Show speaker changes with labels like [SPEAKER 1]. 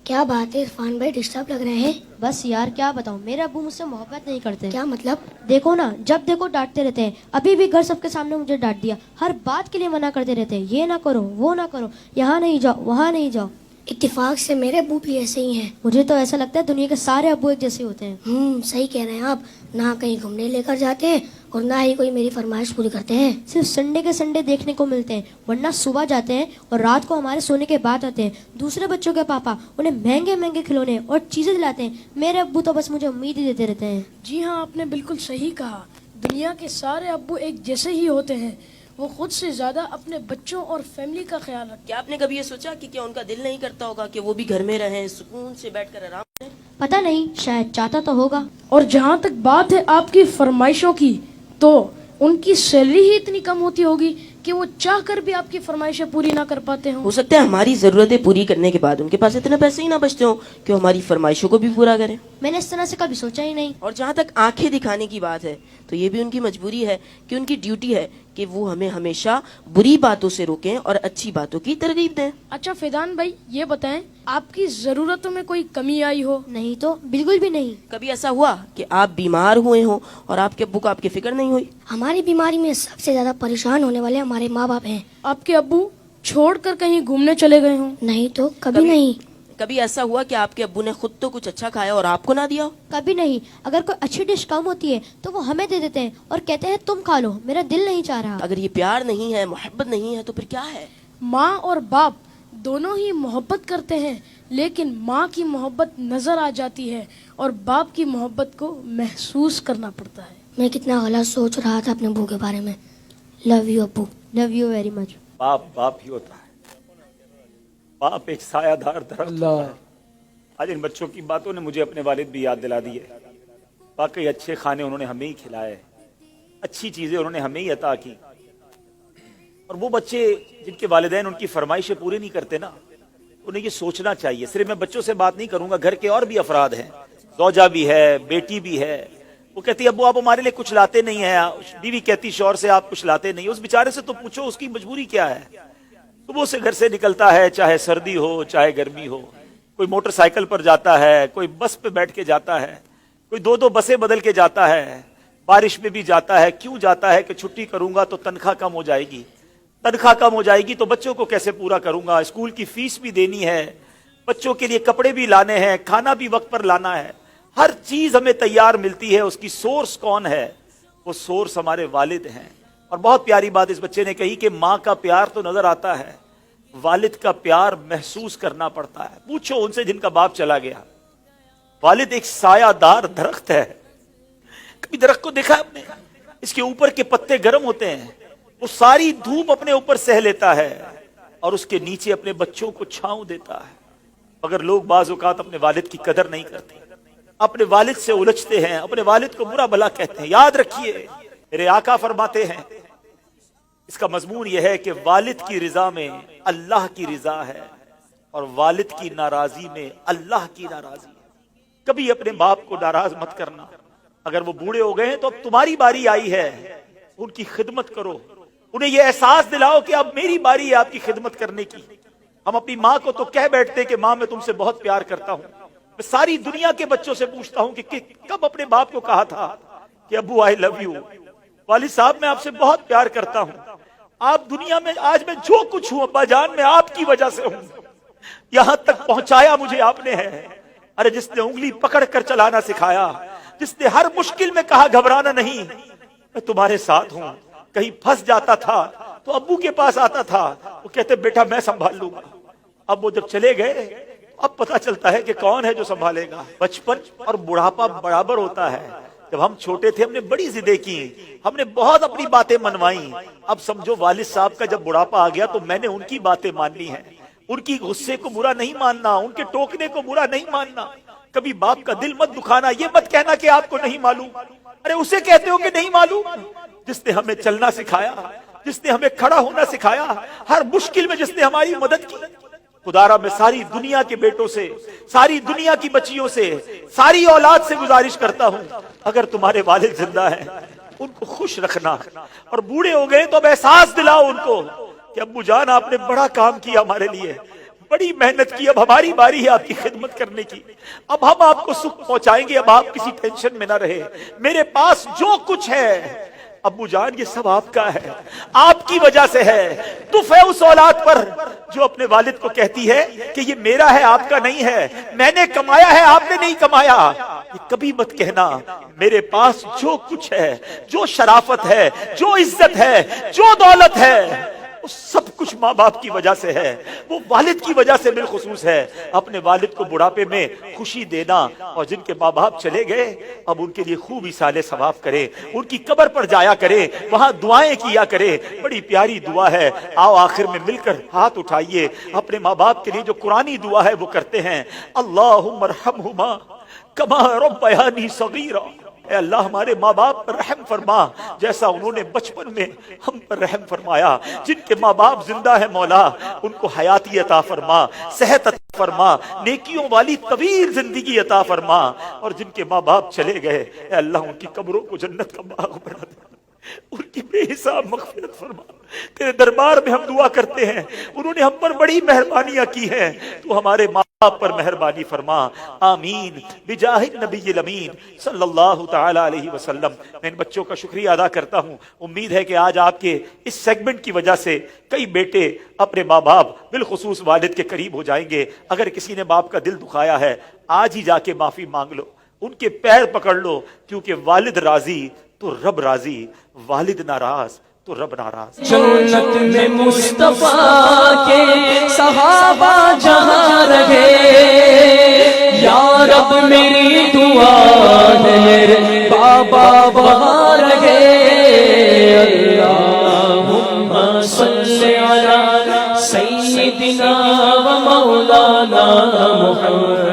[SPEAKER 1] کیا بات ہے عرفان بھائی، ڈسٹرب لگ رہے ہیں؟
[SPEAKER 2] بس یار کیا بتاؤں، میرے ابو مجھ سے محبت نہیں کرتے۔
[SPEAKER 1] کیا مطلب؟
[SPEAKER 2] دیکھو نا، جب دیکھو ڈانٹتے رہتے ہیں۔ ابھی بھی گھر سب کے سامنے مجھے ڈانٹ دیا، ہر بات کے لیے منع کرتے رہتے ہیں، یہ نہ کرو وہ نہ کرو، یہاں نہیں جاؤ وہاں نہیں جاؤ۔
[SPEAKER 1] اتفاق سے میرے ابو بھی ایسے ہی ہیں۔
[SPEAKER 2] مجھے تو ایسا لگتا ہے دنیا کے سارے ابو ایک جیسے ہوتے ہیں۔
[SPEAKER 1] صحیح کہہ رہے ہیں آپ، نہ کہیں گھومنے لے کر جاتے ہیں اور نہ ہی کوئی میری فرمائش پوری کرتے ہیں۔
[SPEAKER 2] صرف سنڈے کے سنڈے دیکھنے کو ملتے ہیں، ورنہ صبح جاتے ہیں اور رات کو ہمارے سونے کے بعد آتے ہیں۔ دوسرے بچوں کے پاپا انہیں مہنگے مہنگے کھلونے اور چیزیں دلاتے ہیں، میرے ابو تو بس مجھے امید ہی دیتے رہتے ہیں۔
[SPEAKER 3] جی ہاں، آپ نے بالکل صحیح کہا، دنیا کے سارے ابو ایک جیسے ہی ہوتے ہیں۔ وہ خود سے زیادہ اپنے بچوں اور فیملی کا خیال رکھتے ہیں۔
[SPEAKER 4] کیا آپ نے کبھی یہ سوچا کہ کیا ان کا دل نہیں کرتا ہوگا کہ وہ بھی گھر میں رہیں، سکون سے بیٹھ کر آرام کریں؟
[SPEAKER 2] پتہ نہیں، شاید چاہتا تو ہوگا۔
[SPEAKER 3] اور جہاں تک بات ہے آپ کی فرمائشوں کی، تو ان کی سیلری ہی اتنی کم ہوتی ہوگی کہ وہ چاہ کر بھی آپ کی فرمائشیں پوری نہ کر پاتے ہوں۔
[SPEAKER 4] ہو سکتا ہے ہماری ضرورتیں پوری کرنے کے بعد ان کے پاس اتنے پیسے ہی نہ بچتے ہوں کہ وہ ہماری فرمائشوں کو بھی پورا کریں۔
[SPEAKER 2] میں نے اس طرح سے کبھی سوچا ہی نہیں۔
[SPEAKER 4] اور جہاں تک آنکھیں دکھانے کی بات ہے تو یہ بھی ان کی مجبوری ہے کہ ان کی ڈیوٹی ہے کہ وہ ہمیں ہمیشہ بری باتوں سے روکیں اور اچھی باتوں کی ترغیب دیں۔
[SPEAKER 3] اچھا فیضان بھائی، یہ بتائیں آپ کی ضرورتوں میں کوئی کمی آئی ہو؟
[SPEAKER 2] نہیں تو بالکل بھی نہیں۔
[SPEAKER 4] کبھی ایسا ہوا کہ آپ بیمار ہوئے ہوں اور آپ کے ابو کو آپ کی فکر نہیں ہوئی؟
[SPEAKER 1] ہماری بیماری میں سب سے زیادہ پریشان ہونے والے ہمارے ماں باپ ہیں۔
[SPEAKER 3] آپ کے ابو چھوڑ کر کہیں گھومنے چلے گئے ہوں؟
[SPEAKER 1] نہیں تو کبھی نہیں۔
[SPEAKER 4] کبھی ایسا ہوا کہ آپ کے ابو نے خود تو کچھ اچھا کھایا اور آپ کو نہ دیا ہو؟
[SPEAKER 2] کبھی نہیں۔ اگر کوئی اچھی ڈش کم ہوتی ہے تو وہ ہمیں دے دیتے ہیں اور کہتے ہیں تم کھا لو، میرا دل نہیں چاہ رہا۔
[SPEAKER 4] اگر یہ پیار نہیں ہے، محبت نہیں ہے، تو پھر کیا ہے؟
[SPEAKER 3] ماں اور باپ دونوں ہی محبت کرتے ہیں، لیکن ماں کی محبت نظر آ جاتی ہے اور باپ کی محبت کو محسوس کرنا پڑتا ہے۔
[SPEAKER 1] میں کتنا غلط سوچ رہا تھا اپنے ابو کے بارے میں۔ لو یو ابو۔
[SPEAKER 2] Love you very much.
[SPEAKER 5] باپ باپ ہی ہوتا ہے، باپ ایک سایہ دار درخت ہوتا ہے۔ آج ان بچوں کی باتوں نے مجھے اپنے والد بھی یاد دلا دی ہے۔ واقعی اچھے کھانے انہوں نے ہمیں ہی کھلائے، اچھی چیزیں انہوں نے ہمیں ہی عطا کی۔ اور وہ بچے جن کے والدین ان کی فرمائشیں پوری نہیں کرتے نا، انہیں یہ سوچنا چاہیے۔ صرف میں بچوں سے بات نہیں کروں گا، گھر کے اور بھی افراد ہیں، زوجہ بھی ہے، بیٹی بھی ہے۔ وہ کہتی ابو آپ ہمارے لیے کچھ لاتے نہیں ہیں، بیوی کہتی شوہر سے آپ کچھ لاتے نہیں۔ اس بیچارے سے تو پوچھو اس کی مجبوری کیا ہے۔ صبح سے گھر سے نکلتا ہے، چاہے سردی ہو چاہے گرمی ہو، کوئی موٹر سائیکل پر جاتا ہے، کوئی بس پہ بیٹھ کے جاتا ہے، کوئی دو بسیں بدل کے جاتا ہے، بارش میں بھی جاتا ہے۔ کیوں جاتا ہے؟ کہ چھٹی کروں گا تو تنخواہ کم ہو جائے گی، تنخواہ کم ہو جائے گی تو بچوں کو کیسے پورا کروں گا، اسکول کی فیس بھی دینی ہے، بچوں کے لیے کپڑے بھی لانے ہیں، کھانا بھی وقت پر لانا ہے۔ ہر چیز ہمیں تیار ملتی ہے۔ اس کی سورس کون ہے؟ وہ سورس ہمارے والد ہیں۔ اور بہت پیاری بات اس بچے نے کہی کہ ماں کا پیار تو نظر آتا ہے، والد کا پیار محسوس کرنا پڑتا ہے۔ پوچھو ان سے جن کا باپ چلا گیا۔ والد ایک سایہ دار درخت ہے۔ کبھی درخت کو دیکھا آپ نے؟ اس کے اوپر کے پتے گرم ہوتے ہیں، وہ ساری دھوپ اپنے اوپر سہ لیتا ہے اور اس کے نیچے اپنے بچوں کو چھاؤں دیتا ہے۔ مگر لوگ بعض اوقات اپنے والد کی قدر نہیں کرتے، اپنے والد سے الجھتے ہیں، اپنے والد کو برا بھلا کہتے ہیں۔ یاد رکھیے میرے آقا فرماتے ہیں، اس کا مضمون یہ ہے کہ والد کی رضا میں اللہ کی رضا ہے اور والد کی ناراضی میں اللہ کی ناراضی ہے۔ کبھی اپنے باپ کو ناراض مت کرنا۔ اگر وہ بوڑھے ہو گئے ہیں تو اب تمہاری باری آئی ہے، ان کی خدمت کرو، انہیں یہ احساس دلاؤ کہ اب میری باری ہے آپ کی خدمت کرنے کی۔ ہم اپنی ماں کو تو کہہ بیٹھتے کہ ماں میں تم سے بہت پیار کرتا ہوں۔ میں ساری دنیا کے بچوں سے پوچھتا ہوں کہ کب اپنے باپ کو کہا تھا کہ ابو آئی لو یو، والد صاحب میں آپ سے بہت پیار کرتا ہوں۔ آپ دنیا میں آج میں جو کچھ ہوں ابا جان میں آپ کی وجہ سے ہوں، یہاں تک پہنچایا مجھے آپ نے ہے۔ ارے جس نے انگلی پکڑ کر چلانا سکھایا، جس نے ہر مشکل میں کہا گھبرانا نہیں، میں تمہارے ساتھ ہوں۔ کہیں پھنس جاتا تھا تو ابو کے پاس آتا تھا، وہ کہتے بیٹا میں سنبھال لوں گا۔ اب وہ جب چلے گئے اب پتا چلتا ہے کہ کون ہے جو سنبھالے گا۔ بچپن اور بڑھاپا برابر ہوتا ہے۔ جب ہم چھوٹے تھے ہم نے بڑی ضدیں کی، ہم نے بہت اپنی باتیں منوائیں۔ اب سمجھو والد صاحب کا جب بڑھاپا آ گیا تو میں نے ان کی باتیں ماننی ہیں، ان کی غصے کو برا نہیں ماننا، ان کے ٹوکنے کو برا نہیں ماننا۔ کبھی باپ کا دل مت دکھانا، یہ مت کہنا کہ آپ کو نہیں معلوم۔ ارے اسے کہتے ہو کہ نہیں معلوم جس نے ہمیں چلنا سکھایا، جس نے ہمیں کھڑا ہونا سکھایا، ہر مشکل میں جس نے ہماری مدد کی۔ خدارا میں ساری دنیا کے بیٹوں سے، ساری دنیا کی بچیوں سے، ساری اولاد سے گزارش کرتا ہوں، اگر تمہارے والد زندہ ہیں ان کو خوش رکھنا، اور بوڑھے ہو گئے تو اب احساس دلاؤ ان کو کہ ابو جان آپ نے بڑا کام کیا ہمارے لیے، بڑی محنت کی، اب ہماری باری ہے آپ کی خدمت کرنے کی، اب ہم آپ کو سکھ پہنچائیں گے، اب آپ کسی ٹینشن میں نہ رہے، میرے پاس جو کچھ ہے ابو جان یہ سب آپ کا ہے، آپ کی وجہ سے ہے۔ دف ہے اس اولاد پر جو اپنے والد کو کہتی ہے کہ یہ میرا ہے آپ کا نہیں ہے، میں نے کمایا ہے آپ نے نہیں کمایا۔ یہ کبھی مت کہنا میرے پاس جو کچھ ہے، جو شرافت ہے، جو عزت ہے، جو دولت ہے، وہ سب کچھ ماں باپ کی وجہ سے ہے، وہ والد کی وجہ سے بالخصوص ہے۔ اپنے والد کو بڑھاپے میں خوشی دینا، اور جن کے ماں باپ چلے گئے اب ان کے لیے خوب ایصال ثواب کرے، ان کی قبر پر جایا کرے، وہاں دعائیں کیا کرے، بڑی پیاری دعا ہے۔ آؤ آخر میں مل کر ہاتھ اٹھائیے، اپنے ماں باپ کے لیے جو قرآنی دعا ہے وہ کرتے ہیں۔ اللہم ارحمہما کما ربیانی صغیرا، اے اللہ ہمارے ماں باپ پر رحم فرما جیسا انہوں نے بچپن میں ہم پر رحم فرمایا۔ جن کے ماں باپ زندہ ہے مولا ان کو حیاتی عطا فرما، صحت عطا فرما، نیکیوں والی طویل زندگی عطا فرما، اور جن کے ماں باپ چلے گئے اے اللہ ان کی قبروں کو جنت کا باغ بنا دے، ان کی بے حساب مغفرت فرما۔ تیرے دربار میں ہم دعا کرتے ہیں، انہوں نے ہم پر بڑی مہربانیاں کی ہیں، تو ہمارے ماں باپ پر مہربانی فرما، آمین بجاہ النبی الامین صلی اللہ تعالی علیہ وسلم۔ میں ان بچوں کا شکریہ ادا کرتا ہوں، امید ہے کہ آج آپ کے اس سیگمنٹ کی وجہ سے کئی بیٹے اپنے ماں باپ بالخصوص والد کے قریب ہو جائیں گے۔ اگر کسی نے باپ کا دل دکھایا ہے آج ہی جا کے معافی مانگ لو، ان کے پیر پکڑ لو، کیونکہ والد راضی تو رب راضی، والد ناراض تو رب ناراض۔
[SPEAKER 6] جنت میں مصطفیٰ کے صحابہ جہاں رہے، یا رب میری دعا ہے میرے بابا وہاں رہے۔ اللہم صلی علی سیدنا و مولانا محمد